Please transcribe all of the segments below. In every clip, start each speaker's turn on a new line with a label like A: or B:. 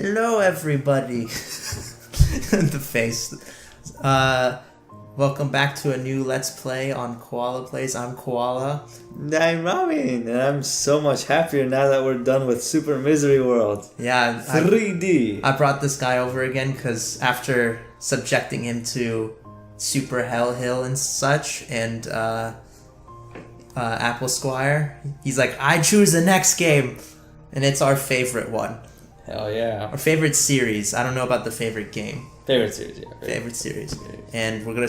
A: Hello, everybody. The face. Welcome back to a new Let's Play on KoalaPlays. I'm Koala.
B: I'm Ramin, and I'm so much happier now that we're done with Super Misery World.
A: Yeah,
B: 3D.
A: I brought this guy over again because after subjecting him to Super Hell Hill and such, and Apple Squire, he's like, I choose the next game, and it's our favorite one.
B: Hell yeah.
A: Our favorite series. I don't know about the favorite game.
B: Favorite series, yeah.
A: Favorite series. And we're gonna,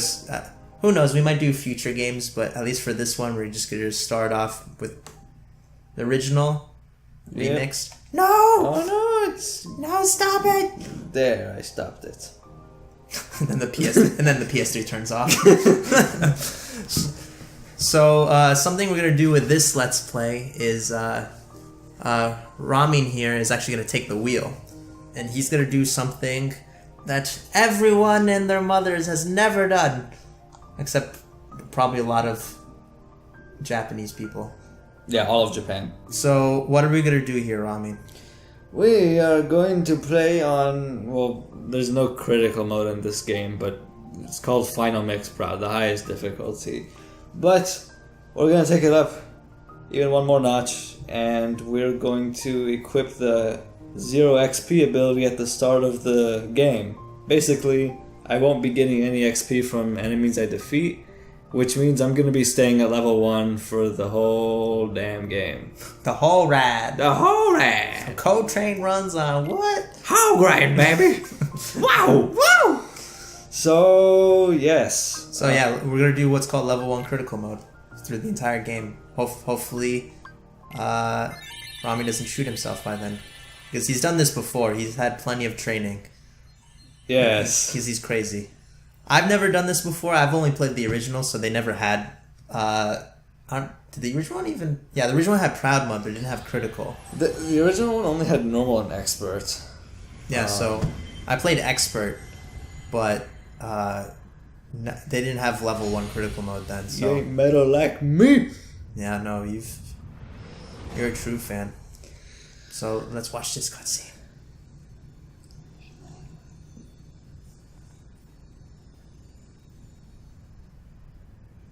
A: who knows, we might do future games, but at least for this one, we're just gonna start off with the original, remixed. No!
B: Oh no,
A: No, stop it!
B: There, I stopped it.
A: and then the PS3 turns off. So, something we're gonna do with this Let's Play is, Ramin here is actually gonna take the wheel. And he's gonna do something that everyone and their mothers has never done. Except probably a lot of Japanese people.
B: Yeah, all of Japan.
A: So, what are we gonna do here, Ramin?
B: We are going to play on, well, there's no critical mode in this game, but it's called Final Mix Pro, the highest difficulty. But we're going to take it up even one more notch, and we're going to equip the 0 XP ability at the start of the game. Basically, I won't be getting any XP from enemies I defeat, which means I'm going to be staying at level 1 for the whole damn game.
A: The whole rad.
B: The whole rad.
A: A coal train runs on what?
B: Whole grain, baby. Wow. Wow. So, yes.
A: So yeah, we're gonna do what's called level 1 critical mode through the entire game. Hopefully, Rami doesn't shoot himself by then. Because he's done this before. He's had plenty of training.
B: Yes.
A: Because he's crazy. I've never done this before. I've only played the original, so they never had... did the original one even... Yeah, the original one had Proud Mode, but it didn't have critical.
B: The original one only had normal and expert.
A: Yeah, so I played expert, but they didn't have level 1 critical mode then. So
B: you ain't metal like me.
A: yeah, no, you're a true fan. So let's watch this cutscene.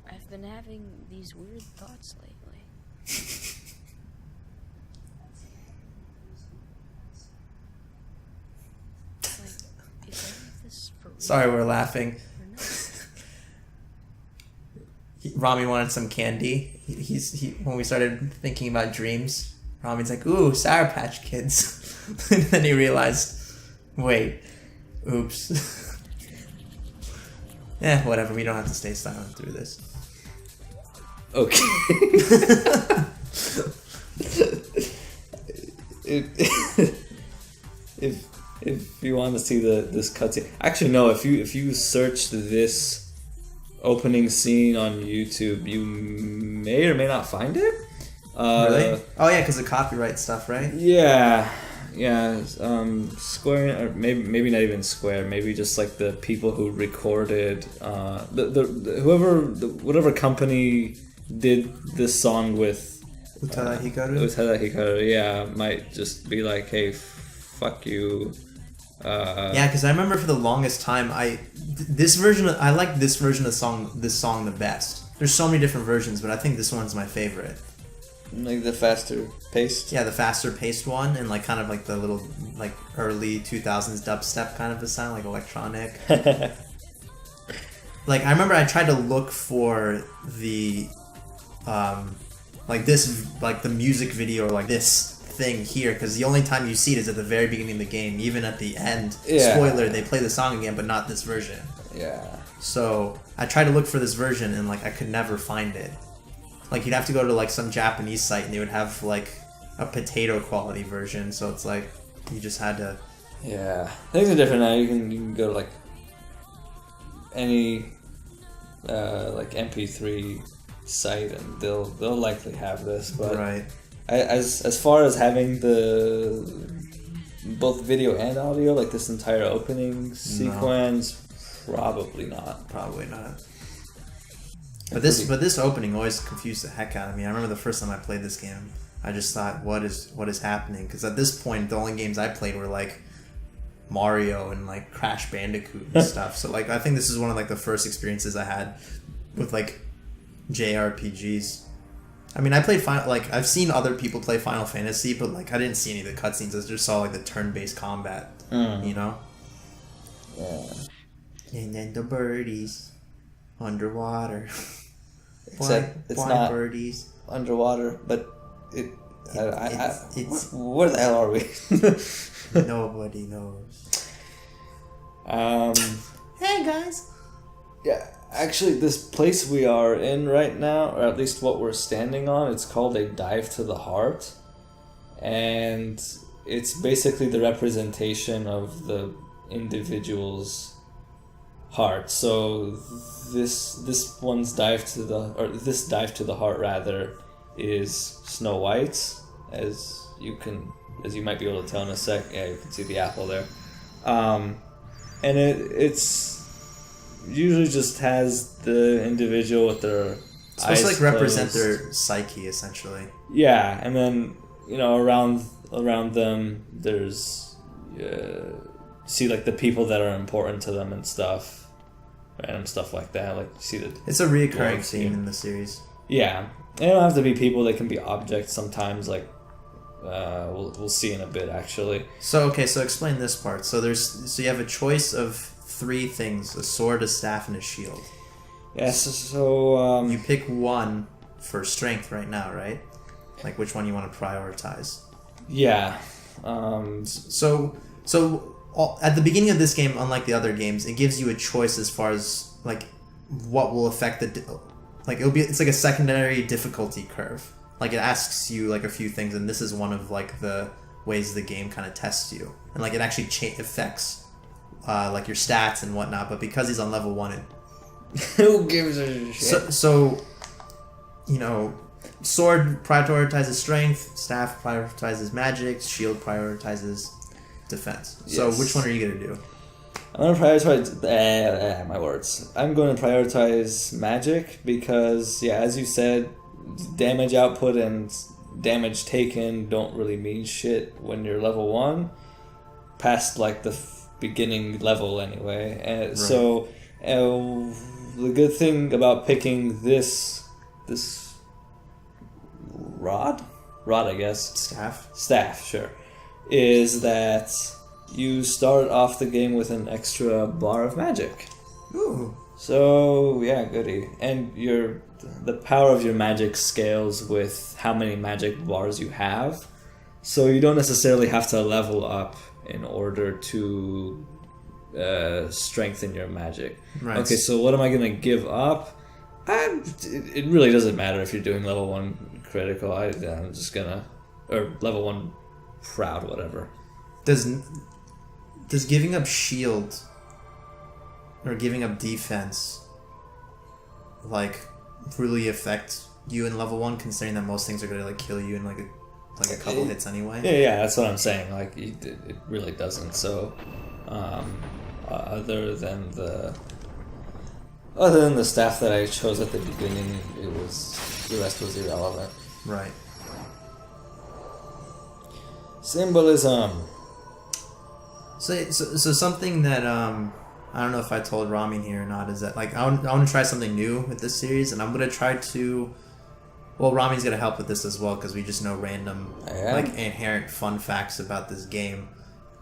C: I've been having these weird thoughts lately. Like, is any of this for real?
A: Sorry, we're laughing.
C: Or not?
A: Rami wanted some candy. He when we started thinking about dreams, Rami's like, "Ooh, Sour Patch Kids," and then he realized, wait, oops. Whatever. We don't have to stay silent through this.
B: Okay. if you want to see this cutscene, actually no. If you search this opening scene on YouTube, you may or may not find it.
A: Really? Oh yeah, because of copyright stuff, right?
B: Yeah. Square, or maybe not even Square. Maybe just like the people who recorded whatever company did this song with
A: Utada Hikaru.
B: Yeah, might just be like, hey, fuck you.
A: Yeah, because I remember for the longest time, I like this version of this song the best. There's so many different versions, but I think this one's my favorite.
B: Like the faster paced.
A: Yeah, the faster paced one, and like kind of like the little like early 2000s dubstep kind of a sound, like electronic. Like I remember I tried to look for the like the music video or like this thing here, because the only time you see it is at the very beginning of the game. Even at the end, spoiler, they play the song again, but not this version.
B: Yeah.
A: So I tried to look for this version, and like I could never find it. Like you'd have to go to like some Japanese site, and they would have like a potato quality version. So it's like you just had to.
B: Yeah, things are different now. You can go to like any like MP3 site, and they'll likely have this. But
A: right.
B: As far as having the both video and audio, like this entire opening sequence, probably not.
A: Probably not. But this opening always confused the heck out of me. I remember the first time I played this game, I just thought, what is happening? Because at this point, the only games I played were like Mario and like Crash Bandicoot and stuff. So like I think this is one of like the first experiences I had with like JRPGs. I mean, I played like I've seen other people play Final Fantasy, but like I didn't see any of the cutscenes. I just saw like the turn-based combat, you know.
B: Yeah.
A: And then the birdies underwater.
B: Except it's not
A: birdies
B: underwater, but
A: it's
B: where the hell are we?
A: nobody knows.
B: Hey guys. Yeah, actually, this place we are in right now, or at least what we're standing on, it's called a dive to the heart, and it's basically the representation of the individual's heart. So this dive to the heart rather is Snow White's, as you might be able to tell in a sec. Yeah, you can see the apple there, and it's usually just has the individual with their
A: it's supposed to like represent
B: closed.
A: their psyche essentially.
B: Yeah, and then around them there's see like the people that are important to them and stuff, random stuff like that. Like you see
A: it's a reoccurring theme in the series.
B: Yeah, they don't have to be people. They can be objects sometimes. Like we'll see in a bit actually.
A: So explain this part. So you have a choice of 3 things: a sword, a staff, and a shield.
B: Yes. So
A: you pick one for strength right now, right? Like which one you want to prioritize.
B: Yeah.
A: At the beginning of this game, unlike the other games, it gives you a choice as far as like what will affect it's like a secondary difficulty curve. Like it asks you like a few things, and this is one of like the ways the game kind of tests you, and like it actually affects like your stats and whatnot. But because he's on level 1,
B: who gives a shit?
A: So sword prioritizes strength, staff prioritizes magic, shield prioritizes defense. So
B: Yes.
A: which one are you gonna do?
B: I'm gonna prioritize my words. I'm going to prioritize magic because, yeah, as you said, damage output and damage taken don't really mean shit when you're level 1, past like the beginning level anyway.
A: Right.
B: So the good thing about picking this rod, I guess, staff, sure, is that you start off the game with an extra bar of magic.
A: Ooh.
B: So yeah, goody. And the power of your magic scales with how many magic bars you have. So you don't necessarily have to level up in order to strengthen your magic.
A: Right.
B: Okay, so what am I gonna give up? It really doesn't matter if you're doing level 1 critical. I'm just gonna, or level 1 proud, whatever.
A: Does giving up shield or giving up defense like really affect you in level 1, considering that most things are gonna like kill you in like a couple hits anyway?
B: Yeah, that's what I'm saying. Like it really doesn't. So other than the staff that I chose at the beginning, the rest was irrelevant.
A: Right.
B: Symbolism.
A: So something that I don't know if I told Ramin here or not is that like I want to try something new with this series, and I'm gonna try to. Well, Ramin's gonna help with this as well because we just know random like inherent fun facts about this game,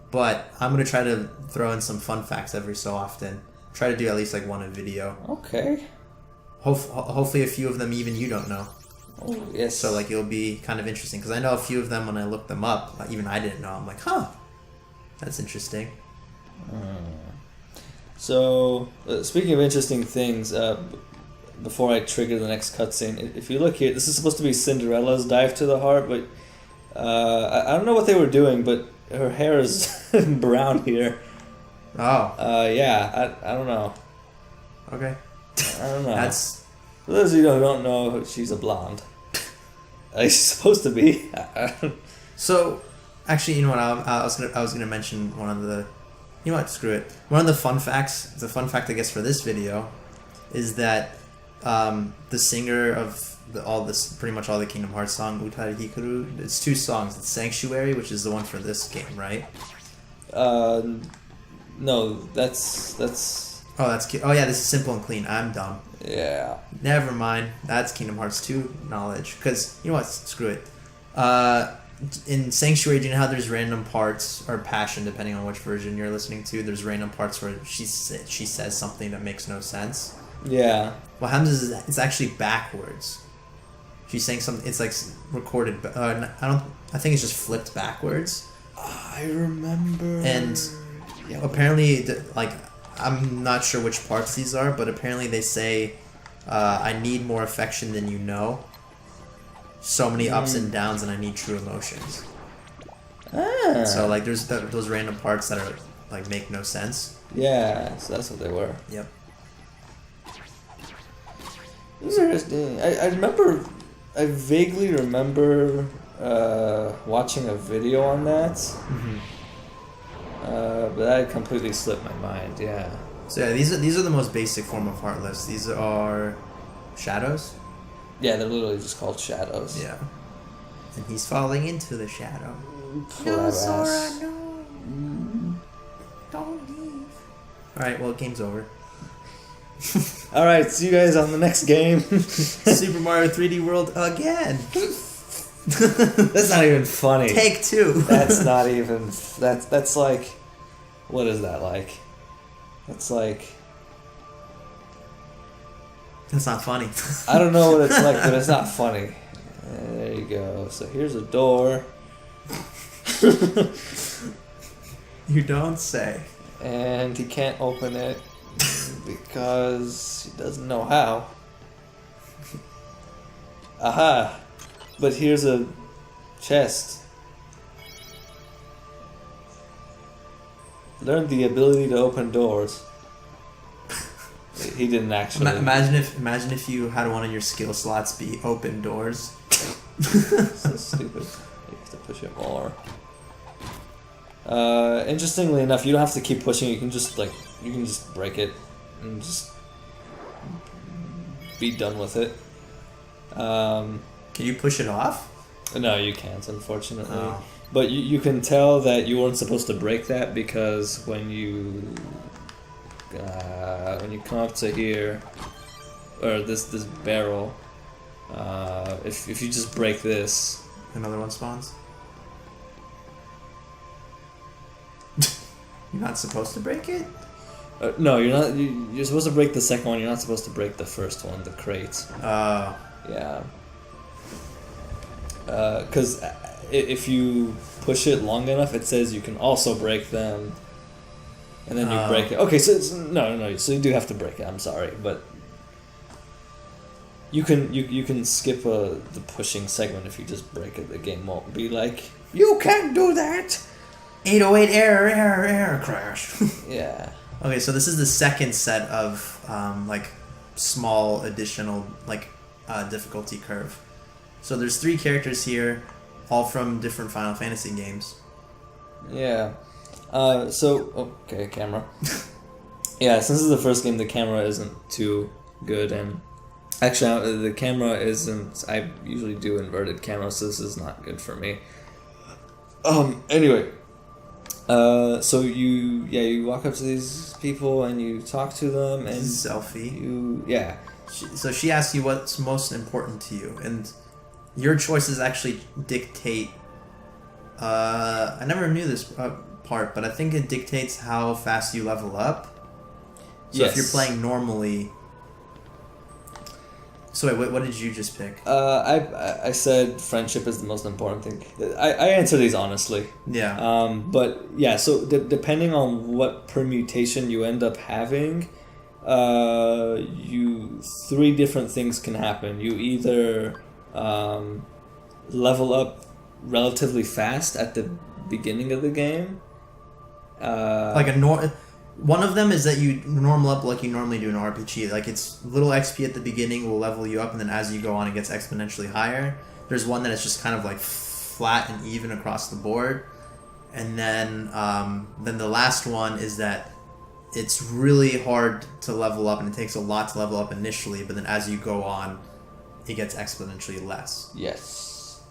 A: but I'm gonna try to throw in some fun facts every so often. Try to do at least like one a video.
B: Okay.
A: Hopefully a few of them even you don't know.
B: Oh yes.
A: So like it'll be kind of interesting because I know a few of them when I looked them up. Even I didn't know. I'm like, huh. That's interesting.
B: So, speaking of interesting things, before I trigger the next cutscene, if you look here, this is supposed to be Cinderella's dive to the heart, but I don't know what they were doing, but her hair is brown here.
A: Oh.
B: Yeah, I don't know.
A: Okay.
B: I don't know.
A: That's...
B: For those of you who don't know, she's a blonde. She's supposed to be.
A: So... Actually, you know what? I was gonna mention one of the, you know what? Screw it. One of the fun facts. The fun fact, I guess, for this video, is that the singer of pretty much all the Kingdom Hearts song, Utare Hikaru. It's 2 songs. It's Sanctuary, which is the one for this game, right?
B: No, that's
A: Oh, oh yeah, this is simple and clean. I'm dumb.
B: yeah.
A: Never mind. That's Kingdom Hearts 2 knowledge. Because, you know what? Screw it. In Sanctuary, do you know how there's random parts, or Passion, depending on which version you're listening to, there's random parts where she says something that makes no sense?
B: Yeah.
A: What happens is it's actually backwards. She's saying something, it's like recorded, I think it's just flipped backwards.
B: I remember.
A: And apparently, like, I'm not sure which parts these are, but apparently they say, I need more affection than you know. So many ups and downs, and I need true emotions.
B: Ah.
A: So, like, there's those random parts that are, like, make no sense.
B: Yeah, so that's what they were.
A: Yep.
B: Interesting. I vaguely remember watching a video on that.
A: Mm-hmm.
B: But that completely slipped my mind, yeah.
A: So, yeah, these are the most basic form of Heartless. These are shadows.
B: Yeah, they're literally just called shadows.
A: Yeah. And he's falling into the shadow.
B: No, Sora,
A: no. Don't leave. Alright, well, game's over.
B: Alright, see you guys on the next game.
A: Super Mario 3D World again.
B: That's not even funny.
A: Take 2.
B: That's not even... That's like... What is that like? That's like...
A: That's not funny.
B: I don't know what it's like, but it's not funny. There you go. So here's a door.
A: You don't say.
B: And he can't open it because he doesn't know how. Aha! But here's a chest. Learn the ability to open doors. He didn't actually.
A: Imagine if you had one of your skill slots be open doors.
B: So stupid. You have to push it more. Interestingly enough, you don't have to keep pushing. You can just break it and just be done with it.
A: Can you push it off?
B: No, you can't, unfortunately.
A: Oh.
B: But you can tell that you weren't supposed to break that because when you come up to here, or this barrel, if you just break this,
A: Another one spawns. You're not supposed to break it?
B: no, you're not. You're supposed to break the second one. You're not supposed to break the first one, the crate. Yeah. Because if you push it long enough, it says you can also break them. And then you break it. Okay, so no. So you do have to break it. I'm sorry, but you can skip the pushing segment if you just break it. The game won't be like, you can't do that.
A: 808 error crash.
B: Yeah.
A: Okay, so this is the second set of like small additional like difficulty curve. So there's 3 characters here, all from different Final Fantasy games.
B: Yeah. Okay, camera. Yeah, since this is the first game, the camera isn't too good, and actually, the camera isn't. I usually do inverted camera, so this is not good for me. Anyway, so you walk up to these people and you talk to them and
A: Selfie.
B: So
A: She asks you what's most important to you, and your choices actually dictate. I never knew this part, but I think it dictates how fast you level up. So
B: yes.
A: If you're playing normally. So wait, what did you just pick?
B: I said friendship is the most important thing. I answer these honestly.
A: Yeah.
B: But yeah, so depending on what permutation you end up having, 3 different things can happen. You either level up relatively fast at the beginning of the game.
A: One of them is that you normal up like you normally do in an RPG. Like, it's little XP at the beginning will level you up, and then as you go on, it gets exponentially higher. There's one that is just kind of like flat and even across the board. And then the last one is that it's really hard to level up, and it takes a lot to level up initially, but then as you go on, it gets exponentially less.
B: Yes.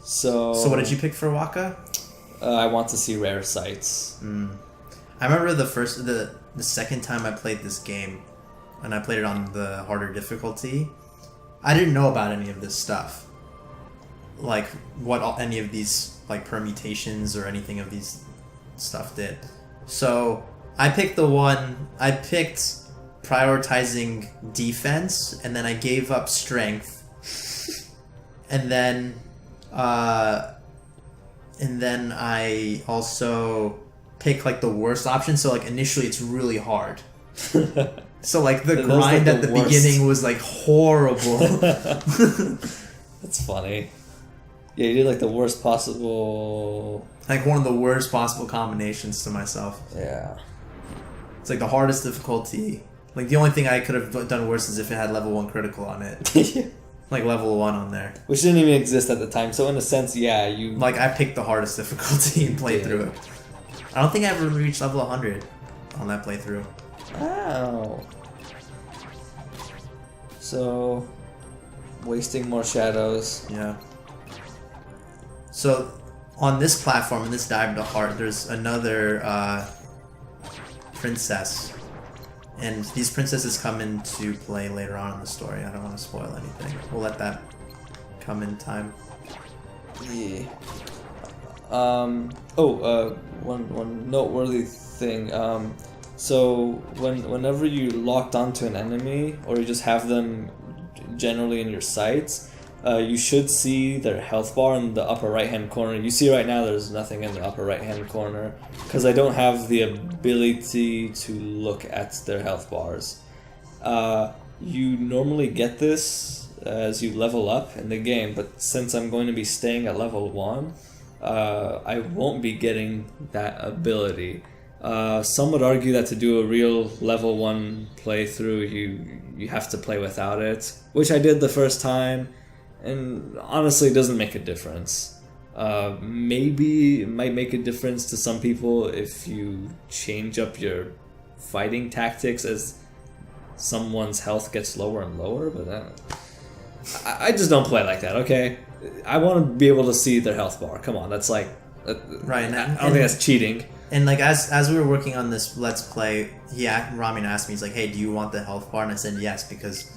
B: So
A: what did you pick for Waka?
B: I want to see rare sights.
A: I remember the second time I played this game, and I played it on the harder difficulty. I didn't know about any of this stuff, like any of these like permutations or anything of these stuff did. So I picked prioritizing defense, and then I gave up strength, and then I also pick like the worst option. So like initially it's really hard. So like the grind at the beginning was like horrible.
B: That's funny. Yeah, you did like the worst possible.
A: Like one of the worst possible combinations to myself.
B: Yeah.
A: It's like the hardest difficulty. Like the only thing I could have done worse is if it had level 1 critical on it. Like level 1 on there.
B: Which didn't even exist at the time. So in a sense, yeah, you...
A: Like I picked the hardest difficulty and played through it. I don't think I ever reached level 100 on that playthrough.
B: Wow. So, wasting more shadows.
A: Yeah. So, on this platform, in this Dive to Heart, there's another princess. And these princesses come into play later on in the story. I don't want to spoil anything. We'll let that come in time.
B: Yeah. One noteworthy thing. So whenever you locked onto an enemy, or you just have them generally in your sights, you should see their health bar in the upper right hand corner. You see right now there's nothing in the upper right hand corner because I don't have the ability to look at their health bars. You normally get this as you level up in the game, but since I'm going to be staying at level 1, I won't be getting that ability. Some would argue that to do a real level 1 playthrough, you have to play without it, which I did the first time, and honestly it doesn't make a difference. Maybe it might make a difference to some people if you change up your fighting tactics as someone's health gets lower and lower, but I just don't play like that, okay? I want to be able to see their health bar. Come on, that's like...
A: Right.
B: I don't think that's cheating.
A: And like as we were working on this Let's Play, Ramin asked me, he's like, hey, do you want the health bar? And I said yes, because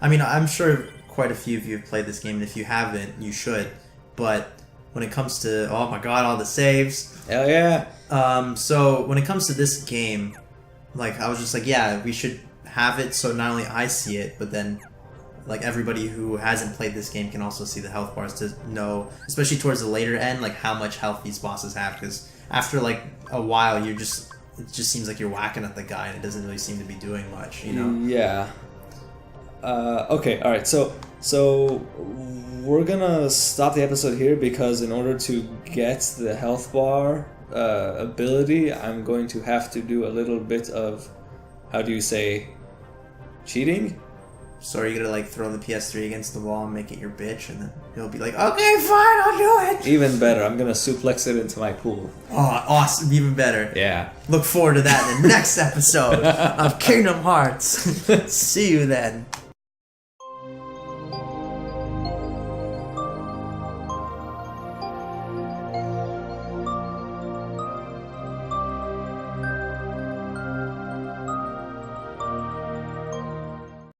A: I'm sure quite a few of you have played this game, and if you haven't, you should. But when it comes to, oh my god, all the saves.
B: Hell yeah.
A: So when it comes to this game, like I was just like, yeah, we should have it so not only I see it, but then like everybody who hasn't played this game can also see the health bars to know, especially towards the later end, like how much health these bosses have, because after like a while it just seems like you're whacking at the guy and it doesn't really seem to be doing much, you know?
B: Yeah. Okay, alright, so we're gonna stop the episode here because in order to get the health bar ability, I'm going to have to do a little bit of, how do you say, cheating?
A: So are you gonna like throw the PS3 against the wall and make it your bitch, and then you'll be like, okay, fine, I'll do it.
B: Even better, I'm gonna suplex it into my pool.
A: Oh, awesome! Even better.
B: Yeah.
A: Look forward to that in the next episode of Kingdom Hearts. See you then.